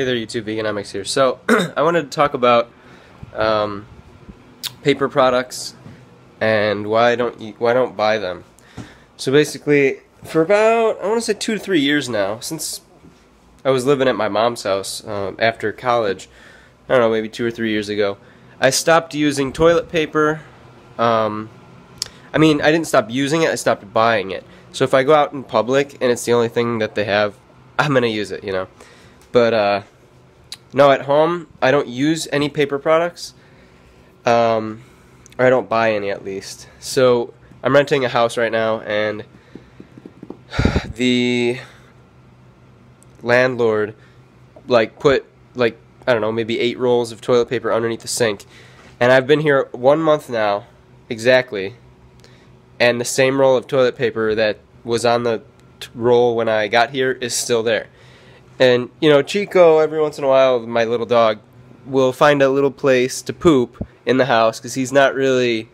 Hey there YouTube, Veganomix here. So, I wanted to talk about paper products and why I don't buy them. So basically, for about, I want to say 2 to 3 years now, since I was living at my mom's house after college, I don't know, maybe 2 or 3 years ago, I stopped using toilet paper. I mean, I didn't stop using it, I stopped buying it. So if I go out in public and it's the only thing that they have, I'm gonna use it, you know. But no, at home I don't use any paper products, or I don't buy any at least. So I'm renting a house right now, and the landlord put I don't know, maybe 8 rolls of toilet paper underneath the sink, and I've been here 1 month now exactly, and the same roll of toilet paper that was on the roll when I got here is still there. And, you know, Chico, every once in a while, my little dog, will find a little place to poop in the house because he's not really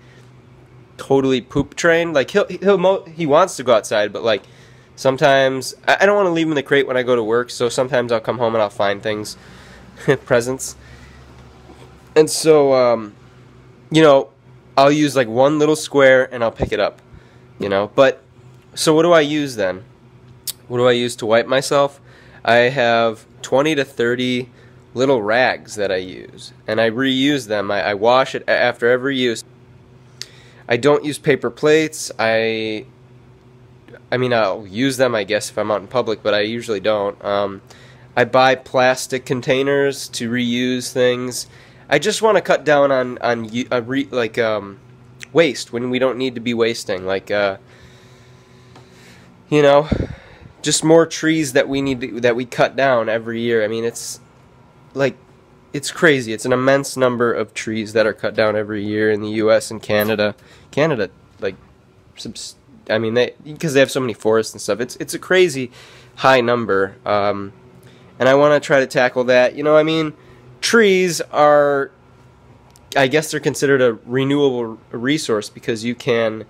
totally poop trained. Like, he wants to go outside, but, like, sometimes, I don't want to leave him in the crate when I go to work, so sometimes I'll come home and I'll find things, presents. And so, you know, I'll use, like, one little square and I'll pick it up, you know. But, so what do I use then? What do I use to wipe myself? I have 20 to 30 little rags that I use, and I reuse them. I wash it after every use. I don't use paper plates. I mean, I'll use them, I guess, if I'm out in public, but I usually don't. I buy plastic containers to reuse things. I just want to cut down on waste when we don't need to be wasting. Like, you know, just more trees that we cut down every year. I mean, it's crazy. It's an immense number of trees that are cut down every year in the U.S. and Canada. Canada, I mean, because they have so many forests and stuff. It's a crazy high number, and I want to try to tackle that. You know, I mean, trees are, I guess they're considered a renewable resource because you can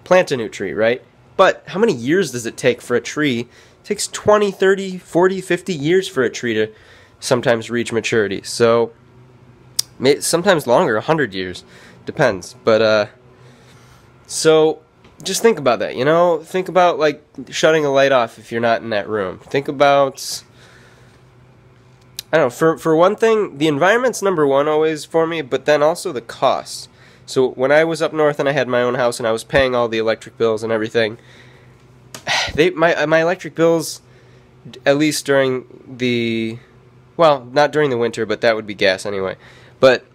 plant a new tree, right? But how many years does it take for a tree? It takes 20, 30, 40, 50 years for a tree to sometimes reach maturity. So, sometimes longer, 100 years. Depends. But, so, just think about that, you know? Think about, like, shutting a light off if you're not in that room. Think about, I don't know, for one thing, the environment's #1 always for me, but then also the cost. So when I was up north and I had my own house and I was paying all the electric bills and everything, my electric bills, at least during the, well, not during the winter, but that would be gas anyway. But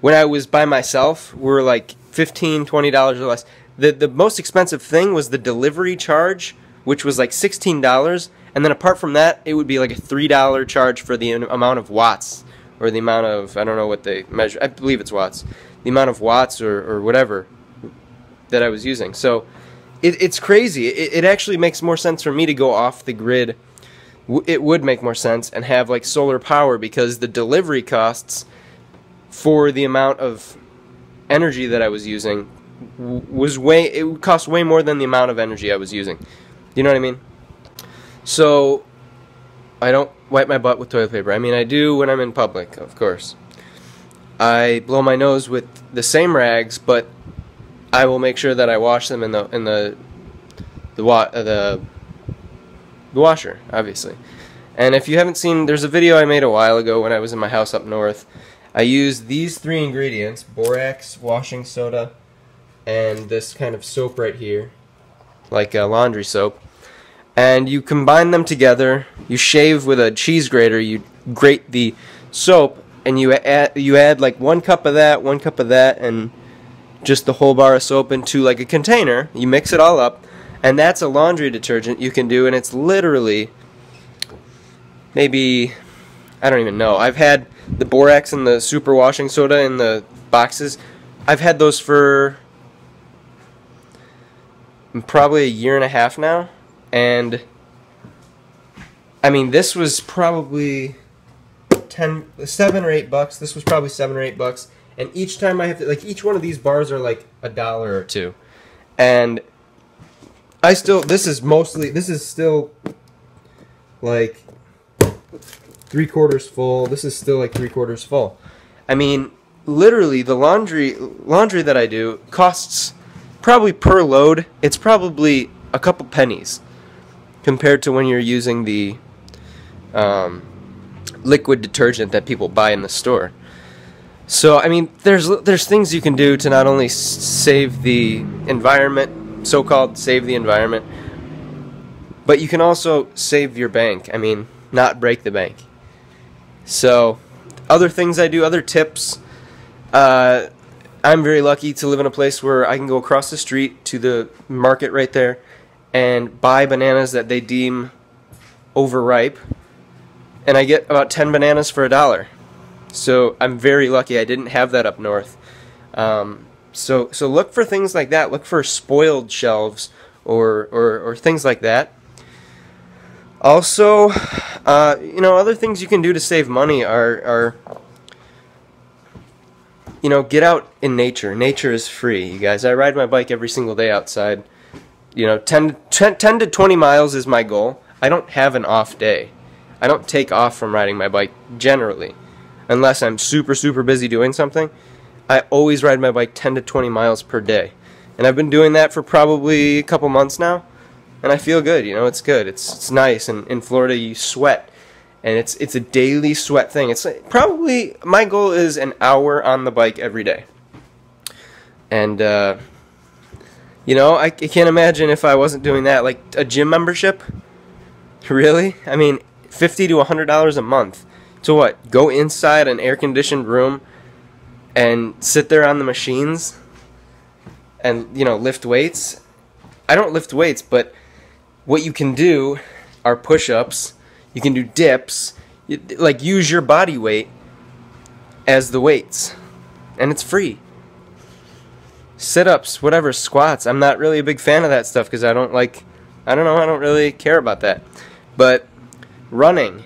when I was by myself, were like $15, $20 or less. The most expensive thing was the delivery charge, which was like $16, and then apart from that, it would be like a $3 charge for the amount of watts, or the amount of, I don't know what they measure, I believe it's watts. The amount of watts or whatever that I was using. So it's crazy. It actually makes more sense for me to go off the grid. It would make more sense and have like solar power, because the delivery costs for the amount of energy that I was using it would cost way more than the amount of energy I was using. You know what I mean? So I don't wipe my butt with toilet paper. I mean, I do when I'm in public, of course. I blow my nose with the same rags, but I will make sure that I wash them in the washer, obviously. And if you haven't seen, there's a video I made a while ago when I was in my house up north. I used these 3 ingredients: borax, washing soda, and this kind of soap right here, like a laundry soap. And you combine them together. You shave with a cheese grater. You grate the soap, and you add like 1 cup of that, 1 cup of that, and just the whole bar of soap into like a container. You mix it all up, and that's a laundry detergent you can do, and it's literally maybe, I don't even know. I've had the borax and the super washing soda in the boxes. I've had those for probably 1.5 years now, and I mean, this was probably $7 or $8. This was probably $7 or $8, and each time I have to, like, each one of these bars are like $1 or $2, and this is still like 3/4 full. This is still like 3/4 full. I mean, literally, the laundry that I do costs probably per load. It's probably a couple pennies compared to when you're using the liquid detergent that people buy in the store. So I mean, there's things you can do to not only save the environment, so-called save the environment, but you can also save your bank. I mean, not break the bank. So, other things I do, other tips. I'm very lucky to live in a place where I can go across the street to the market right there and buy bananas that they deem overripe, and I get about 10 bananas for $1. So I'm very lucky. I didn't have that up north. So look for things like that. Look for spoiled shelves or things like that. Also, other things you can do to save money are get out in nature. Nature is free, you guys. I ride my bike every single day outside. 10 to 20 miles is my goal. I don't have an off day. I don't take off from riding my bike generally. Unless I'm super, super busy doing something. I always ride my bike 10 to 20 miles per day. And I've been doing that for probably a couple months now. And I feel good, it's good. It's nice. And in Florida, you sweat. And it's a daily sweat thing. It's probably, my goal is an hour on the bike every day. And, I can't imagine if I wasn't doing that. Like a gym membership? Really? I mean, $50 to $100 a month. So what? Go inside an air-conditioned room and sit there on the machines and, lift weights? I don't lift weights, but what you can do are push-ups. You can do dips. Use your body weight as the weights. And it's free. Sit-ups, whatever, squats. I'm not really a big fan of that stuff because I don't really care about that. But running.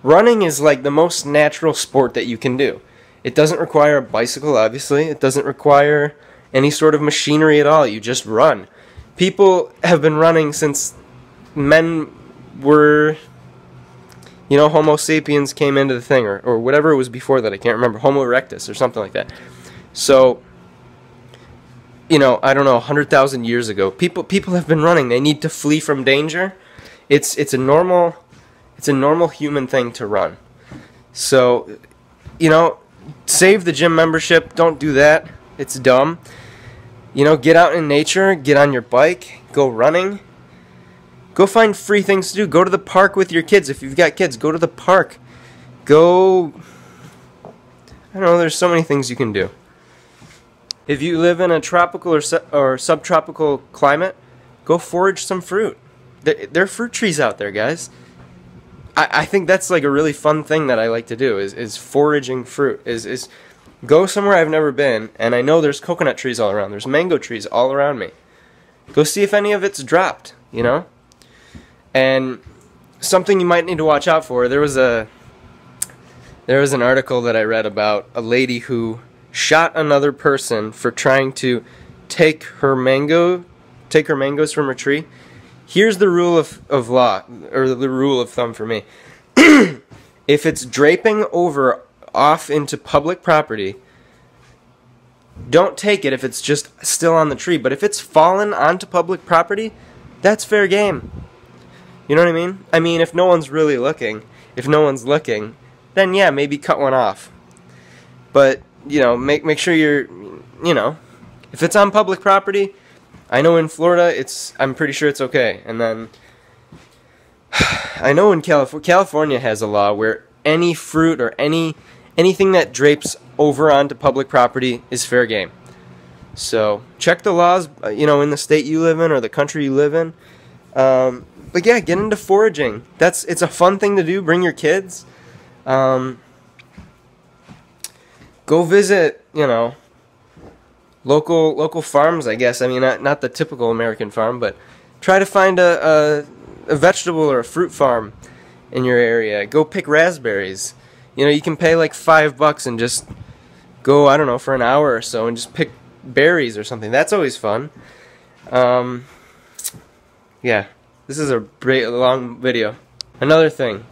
Running is like the most natural sport that you can do. It doesn't require a bicycle, obviously. It doesn't require any sort of machinery at all. You just run. People have been running since men were, Homo sapiens came into the thing, or whatever it was before that. I can't remember. Homo erectus or something like that. So, I don't know, 100,000 years ago, people have been running. They need to flee from danger. It's a normal human thing to run. So, save the gym membership. Don't do that. It's dumb. Get out in nature. Get on your bike. Go running. Go find free things to do. Go to the park with your kids. If you've got kids, go to the park. Go... I don't know, there's so many things you can do. If you live in a tropical or subtropical climate, go forage some fruit. There are fruit trees out there, guys. I think that's like a really fun thing that I like to do is foraging fruit. Is go somewhere I've never been, and I know there's coconut trees all around. There's mango trees all around me. Go see if any of it's dropped, And something you might need to watch out for. There was an article that I read about a lady who shot another person for trying to take her mangoes from her tree. Here's the rule of law, or the rule of thumb for me. If it's draping off into public property, don't take it if it's just still on the tree. But if it's fallen onto public property, that's fair game. You know what I mean? I mean, if no one's really looking, then yeah, maybe cut one off. But, make sure you're, if it's on public property, I know in Florida, I'm pretty sure it's okay. And then, I know in California has a law where any fruit or anything that drapes over onto public property is fair game. So, check the laws, in the state you live in or the country you live in. But yeah, get into foraging. It's a fun thing to do. Bring your kids. Go visit, local farms, I guess. I mean, not the typical American farm, but try to find a vegetable or a fruit farm in your area. Go pick raspberries. You can pay like $5 and just go, I don't know, for an hour or so and just pick berries or something. That's always fun. Yeah, this is a great long video. Another thing,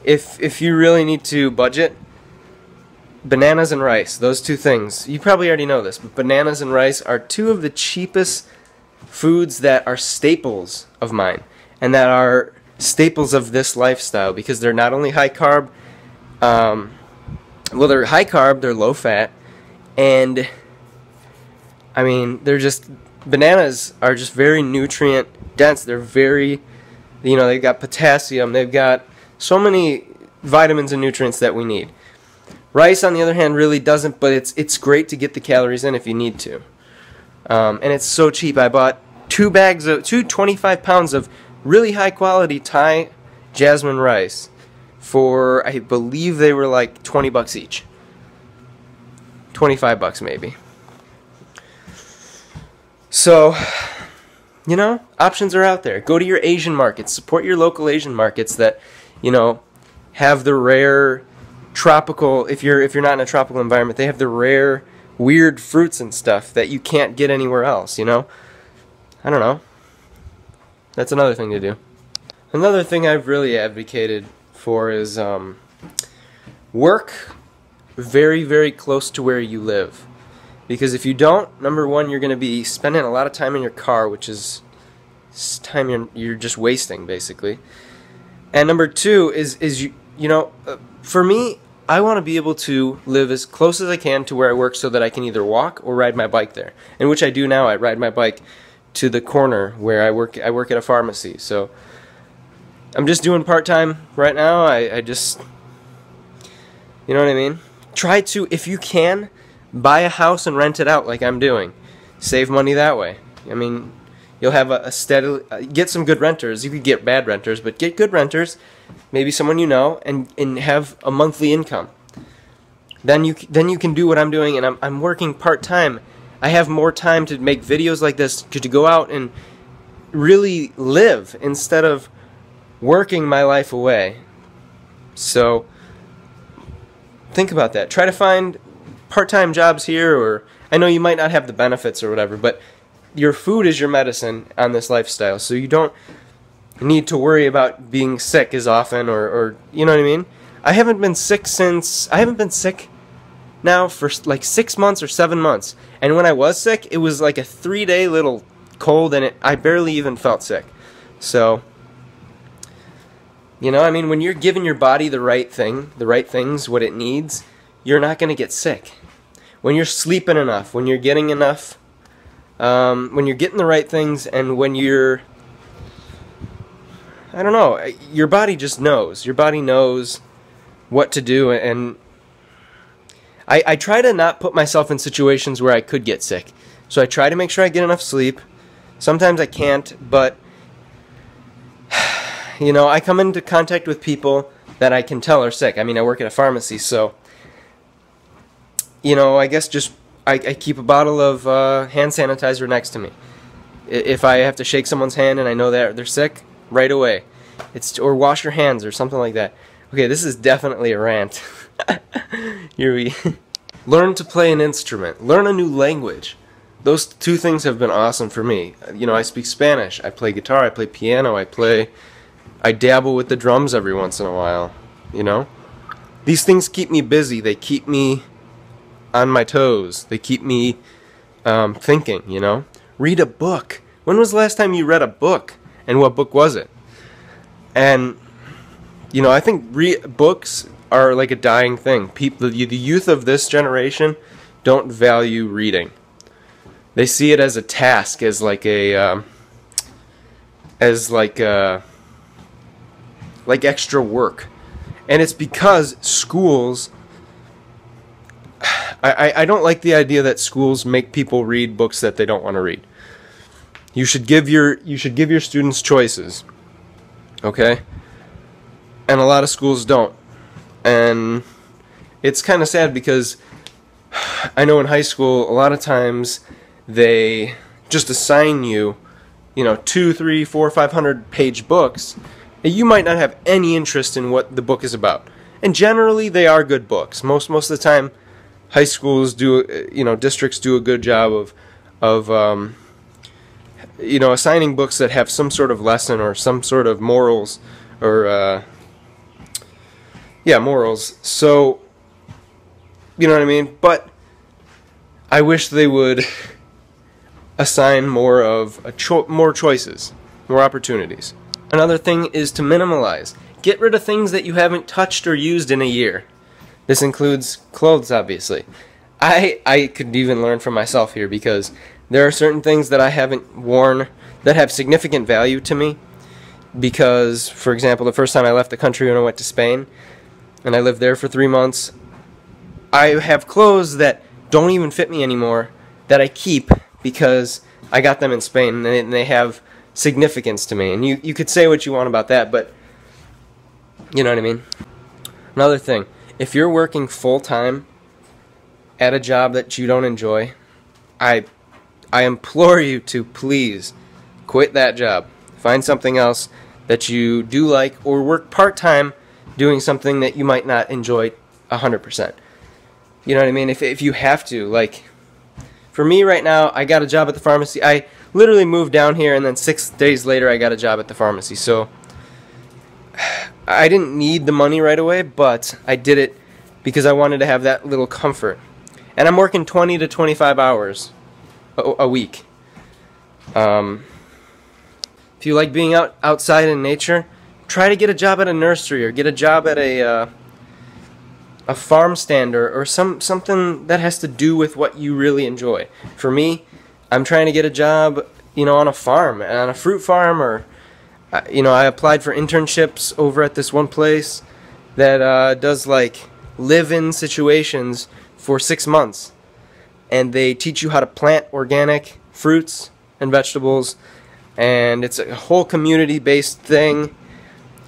if you really need to budget, bananas and rice, those two things. You probably already know this, but bananas and rice are two of the cheapest foods that are staples of mine, and that are staples of this lifestyle, because they're not only high carb, well, they're high carb, they're low fat, and I mean, bananas are just very nutrient dense. They're very, they've got potassium, they've got so many vitamins and nutrients that we need. Rice, on the other hand, really doesn't, but it's great to get the calories in if you need to. And it's so cheap. I bought 2 25 pounds of really high quality Thai jasmine rice for, I believe they were like 20 bucks each. 25 bucks maybe. So, options are out there. Go to your Asian markets. Support your local Asian markets that, have the rare tropical, if you're not in a tropical environment, they have the rare weird fruits and stuff that you can't get anywhere else, I don't know. That's another thing to do. Another thing I've really advocated for is work very, very close to where you live. Because if you don't, number one, you're going to be spending a lot of time in your car, which is time you're just wasting, basically. And number two is for me, I want to be able to live as close as I can to where I work so that I can either walk or ride my bike there. And which I do now. I ride my bike to the corner where I work at a pharmacy. So I'm just doing part-time right now. I just, you know what I mean? Try to, if you can, buy a house and rent it out like I'm doing. Save money that way. I mean, you'll have a steady, get some good renters. You could get bad renters, but get good renters, maybe someone you know, and have a monthly income. Then you can do what I'm doing, and I'm working part-time. I have more time to make videos like this, to go out and really live instead of working my life away. So think about that. Try to find part-time jobs here, or I know you might not have the benefits or whatever, but your food is your medicine on this lifestyle, so you don't need to worry about being sick as often, or you know what I mean? I haven't been sick now for like 6 months or 7 months, and when I was sick, it was like a 3-day little cold, and I barely even felt sick. So, I mean, when you're giving your body the right things, what it needs, you're not going to get sick. When you're sleeping enough, when you're getting enough, when you're getting the right things, and when you're, I don't know, your body just knows. Your body knows what to do, and I try to not put myself in situations where I could get sick. So I try to make sure I get enough sleep. Sometimes I can't, but I come into contact with people that I can tell are sick. I mean, I work at a pharmacy, so I guess just I keep a bottle of hand sanitizer next to me. If I have to shake someone's hand and I know that they're sick, right away. Or wash your hands or something like that. Okay, this is definitely a rant. Here we learn to play an instrument. Learn a new language. Those two things have been awesome for me. I speak Spanish. I play guitar. I play piano. I dabble with the drums every once in a while. These things keep me busy. They keep me on my toes. They keep me thinking, Read a book. When was the last time you read a book? And what book was it? And, I think books are like a dying thing. The youth of this generation don't value reading. They see it as a task, as like extra work. And it's because schools, I don't like the idea that schools make people read books that they don't want to read. You should give your students choices. Okay? And a lot of schools don't. And it's kind of sad because I know in high school a lot of times they just assign you, 2, 3, 4, 500 page books, and you might not have any interest in what the book is about. And generally they are good books. Most of the time high schools do, districts do a good job of assigning books that have some sort of lesson or some sort of morals or yeah, morals. So, you know what I mean? But I wish they would assign more of more choices, more opportunities. Another thing is to minimalize. Get rid of things that you haven't touched or used in a year. This includes clothes, obviously. I could even learn from myself here, because there are certain things that I haven't worn that have significant value to me. Because, for example, the first time I left the country when I went to Spain, and I lived there for 3 months, I have clothes that don't even fit me anymore that I keep because I got them in Spain, and they have significance to me. And you could say what you want about that, but you know what I mean? Another thing, if you're working full-time at a job that you don't enjoy, I implore you to please quit that job. Find something else that you do like, or work part-time doing something that you might not enjoy 100%. You know what I mean? If you have to, like, for me right now, I got a job at the pharmacy. I literally moved down here, and then 6 days later I got a job at the pharmacy. So I didn't need the money right away, but I did it because I wanted to have that little comfort. And I'm working 20 to 25 hours a week. If you like being outside in nature, try to get a job at a nursery, or get a job at a farm stand, or something that has to do with what you really enjoy. For me, I'm trying to get a job, on a farm, on a fruit farm, or I applied for internships over at this one place that does like live-in situations for 6 months, and they teach you how to plant organic fruits and vegetables, and it's a whole community-based thing.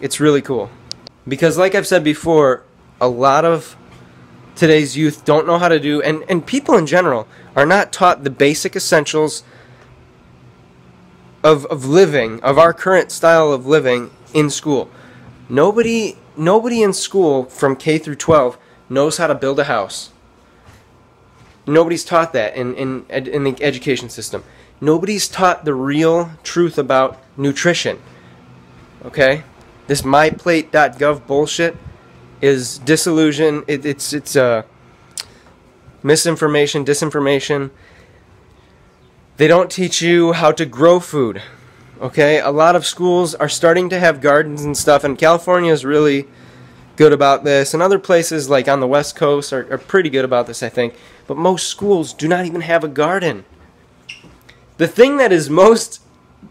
It's really cool, because like I've said before, a lot of today's youth don't know how to do, and people in general are not taught the basic essentials of living, of our current style of living in school. Nobody in school from K through 12 knows how to build a house. Nobody's taught that in the education system. Nobody's taught the real truth about nutrition. Okay? This myplate.gov bullshit is disillusion. It's misinformation, disinformation. They don't teach you how to grow food. Okay? A lot of schools are starting to have gardens and stuff, and California is really good about this, and other places like on the West Coast are pretty good about this, I think. But most schools do not even have a garden. The thing that is most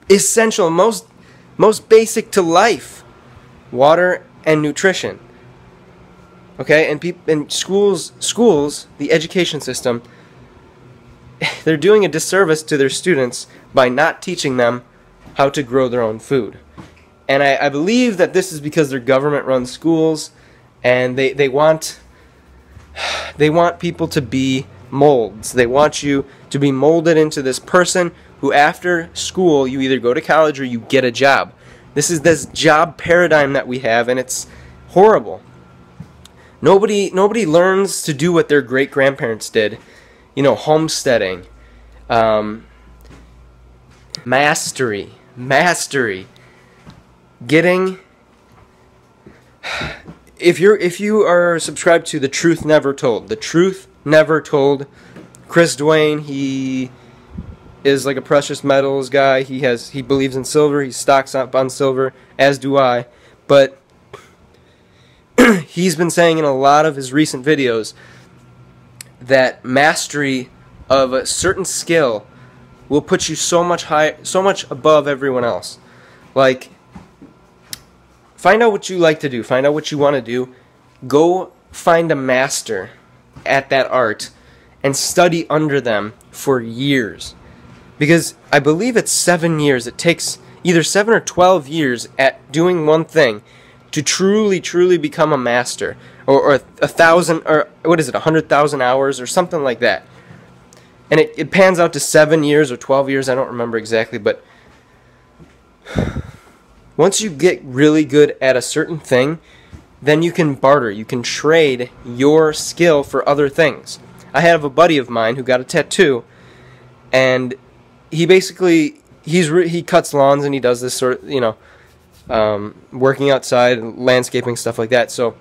essential, most basic to life, water and nutrition. Okay, and schools, the education system, they're doing a disservice to their students by not teaching them how to grow their own food. And I believe that this is because they're government-run schools, and they want people to be molds. They want you to be molded into this person who, after school, you either go to college or you get a job. This is this job paradigm that we have, and it's horrible. Nobody learns to do what their great-grandparents did. Homesteading, mastery. Getting, if you are subscribed to The Truth Never Told, Chris Duane, he is like a precious metals guy. He believes in silver. He stocks up on silver, as do I. But he's been saying in a lot of his recent videos that mastery of a certain skill will put you so much above everyone else. Like, find out what you like to do. Find out what you want to do. Go find a master at that art and study under them for years. Because I believe it's 7 years. It takes either 7 or 12 years at doing one thing to truly become a master. Or 1,000, or what is it, 100,000 hours or something like that. And it pans out to 7 years or 12 years. I don't remember exactly, but once you get really good at a certain thing, then you can barter. You can trade your skill for other things. I have a buddy of mine who got a tattoo, and he basically he cuts lawns, and he does this sort of working outside, landscaping, stuff like that. So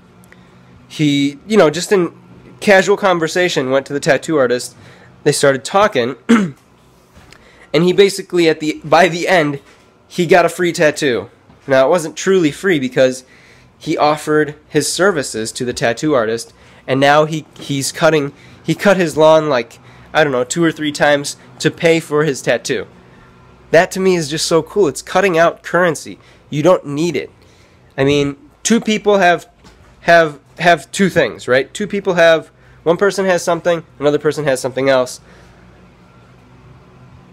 he, you know, just in casual conversation, went to the tattoo artist. They started talking, and he basically, by the end, he got a free tattoo. Now, it wasn't truly free because he offered his services to the tattoo artist, and now he cut his lawn like, I don't know, 2 or 3 times to pay for his tattoo. That to me is just so cool. It's cutting out currency. You don't need it. I mean, 2 people have 2 things, right? 2 people have, one person has something, another person has something else.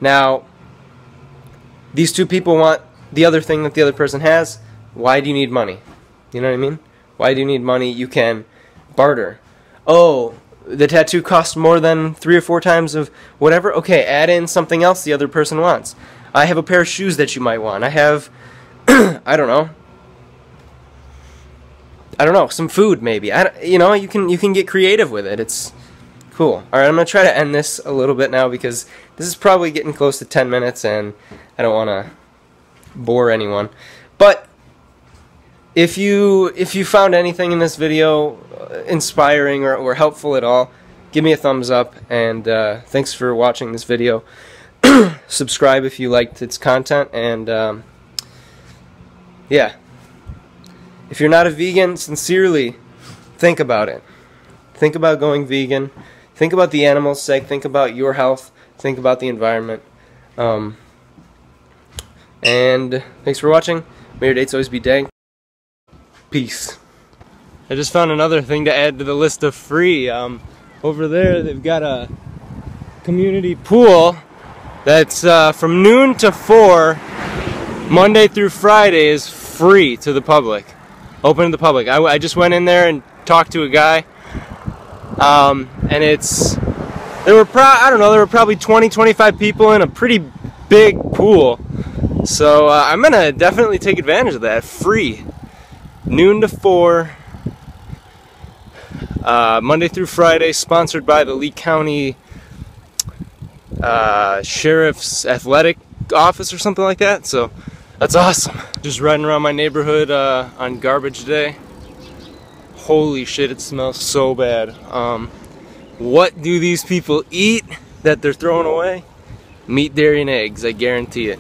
Now, these 2 people want the other thing that the other person has. Why do you need money? You know what I mean? Why do you need money? You can barter. Oh, the tattoo costs more than 3 or 4 times of whatever? Okay, add in something else the other person wants. I have a pair of shoes that you might want. I have, I don't know, some food maybe. You know, you can get creative with it. It's cool. All right, I'm going to try to end this a little bit now because this is probably getting close to 10 minutes and I don't want to bore anyone. But if you found anything in this video inspiring or helpful at all, give me a thumbs up, and thanks for watching this video. Subscribe if you liked its content, and yeah. If you're not a vegan, sincerely, think about it. Think about going vegan. Think about the animals' sake. Think about your health. Think about the environment. And thanks for watching. May your dates always be dank. Peace. I just found another thing to add to the list of free. Over there they've got a community pool that's from noon to 4, Monday through Friday, is free to the public. Open to the public. I just went in there and talked to a guy, and there were probably 20-25 people in a pretty big pool. So I'm gonna definitely take advantage of that. Free, noon to 4, Monday through Friday. Sponsored by the Lee County Sheriff's Athletic Office or something like that. So that's awesome. Just riding around my neighborhood on garbage day. Holy shit, it smells so bad. What do these people eat that they're throwing away? Meat, dairy, and eggs, I guarantee it.